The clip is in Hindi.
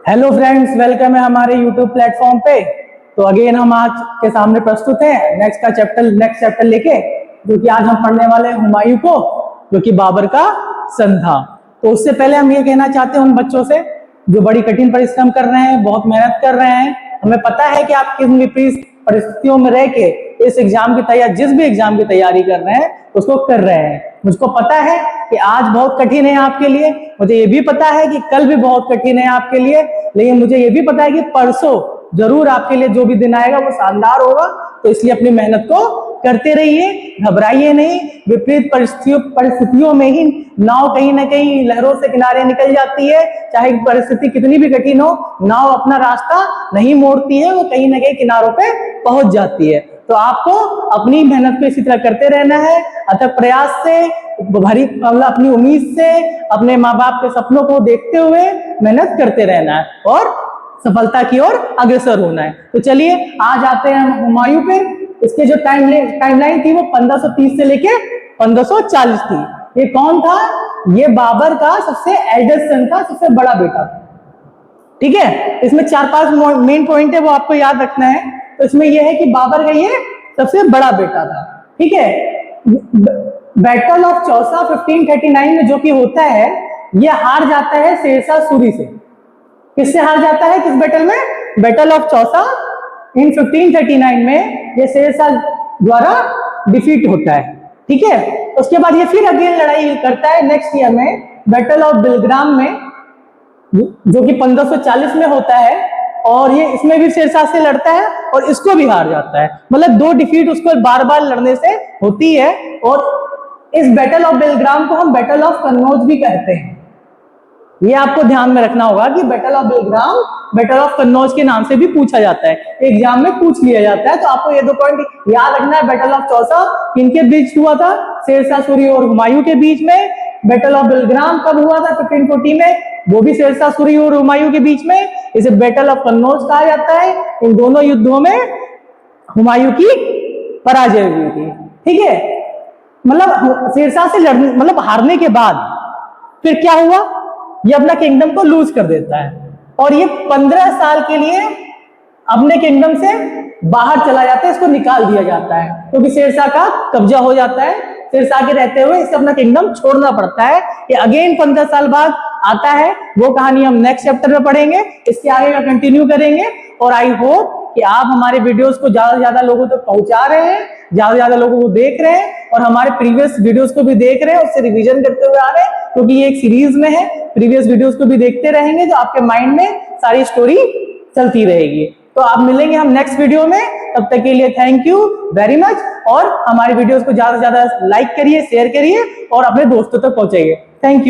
हेलो फ्रेंड्स, वेलकम है हमारे यूट्यूब प्लेटफॉर्म पे। तो अगेन हम आज के सामने प्रस्तुत हैं नेक्स्ट चैप्टर लेके, जो कि आज हम पढ़ने वाले हैं हुमायूं को, जो कि बाबर का सन था। तो उससे पहले हम ये कहना चाहते हैं उन बच्चों से जो बड़ी कठिन परिश्रम कर रहे हैं, बहुत मेहनत कर रहे हैं। हमें पता है कि आप किन विपरीत परिस्थितियों में रह के इस एग्जाम की तैयारी, जिस भी एग्जाम की तैयारी कर रहे हैं उसको कर रहे हैं। मुझको पता है कि आज बहुत कठिन है आपके लिए, मुझे ये भी पता है कि कल भी बहुत कठिन है आपके लिए, लेकिन मुझे ये भी पता है कि परसों जरूर आपके लिए जो भी दिन आएगा वो शानदार होगा। तो इसलिए अपनी मेहनत को करते रहिए, घबराइए नहीं। विपरीत परिस्थितियों में ही नाव कहीं ना कहीं लहरों से किनारे निकल जाती है। चाहे परिस्थिति कितनी भी कठिन हो, नाव अपना रास्ता नहीं मोड़ती है, वो कहीं ना कहीं किनारों पे पहुंच जाती है। तो आपको अपनी मेहनत को इसी तरह करते रहना है, अथक प्रयास से, भरी अपनी उम्मीद से, अपने माँ बाप के सपनों को देखते हुए मेहनत करते रहना है और सफलता की ओर अग्रसर होना है। तो चलिए आज आते हैं हम हुमायूं पे। इसके जो टाइमलाइन थी वो 1530 से लेके 1540 थी। ये कौन था? ये बाबर का सबसे एल्डेस्ट सन था, सबसे बड़ा बेटा था। ठीक है, इसमें 4-5 मेन पॉइंट है, वो आपको याद रखना है। तो इसमें यह है कि बाबर का ये सबसे बड़ा बेटा था। ठीक है, बैटल ऑफ चौसा 1539 में जो कि होता है, ये हार जाता है शेरशाह सूरी से। किससे हार जाता है? किस बैटल में? बैटल ऑफ चौसा इन 1539 में ये शेरशाह द्वारा डिफीट होता है। ठीक है, उसके बाद ये फिर अगेन लड़ाई करता है नेक्स्ट ईयर में, बैटल ऑफ बिलग्राम में, जो कि 1540 में होता है, और ये इसमें भी शेरशाह से लड़ता है और इसको भी हार जाता है। मतलब 2 डिफीट उसको बार बार लड़ने से होती है। और इस बैटल ऑफ बिलग्राम को हम बैटल ऑफ कन्नौज भी कहते हैं। ये आपको ध्यान में रखना होगा कि battle of Bilgram battle of Kannauj के नाम से भी पूछा जाता है, एग्जाम में पूछ लिया जाता है। तो आपको ये 2 पॉइंट याद रखना है। बैटल ऑफ चौसा किनके बीच हुआ था? शेरशाह सूरी और हुमायूं के बीच में। बैटल ऑफ बिलग्राम कब हुआ था? 1540 में, वो भी शेरशाह सूरी और हुमायूं के बीच में। इसे बैटल ऑफ कन्नौज कहा जाता है। इन दोनों युद्धों में हुमायूं की पराजय हुई थी। ठीक है, मतलब शेरशाह से लड़ने, मतलब हारने के बाद फिर क्या हुआ? ये अपना किंगडम को लूज कर देता है और ये 15 साल के लिए अपने किंगडम से बाहर चला जाता है, इसको निकाल दिया जाता है, क्योंकि शेरशाह का कब्जा हो जाता है। शेरशाह के रहते हुए इसे अपना किंगडम छोड़ना पड़ता है। ये अगेन 15 साल बाद आता है। वो कहानी हम नेक्स्ट चैप्टर में पढ़ेंगे, इसके आगे का कंटिन्यू करेंगे। और आई होप कि आप हमारे वीडियोस को ज्यादा से ज्यादा लोगों तक पहुंचा रहे हैं, ज्यादा से ज्यादा लोगों को देख रहे हैं और हमारे प्रीवियस वीडियोस को भी देख रहे हैं, उससे रिवीजन करते हुए आ रहे हैं, क्योंकि ये एक सीरीज में है। प्रीवियस वीडियोस को भी देखते रहेंगे तो आपके माइंड में सारी स्टोरी चलती रहेगी। तो आप मिलेंगे हम नेक्स्ट वीडियो में। तब तक के लिए थैंक यू वेरी मच। और हमारे वीडियोस को ज्यादा से ज्यादा लाइक करिए, शेयर करिए और अपने दोस्तों तक पहुंचाइए। Thank you.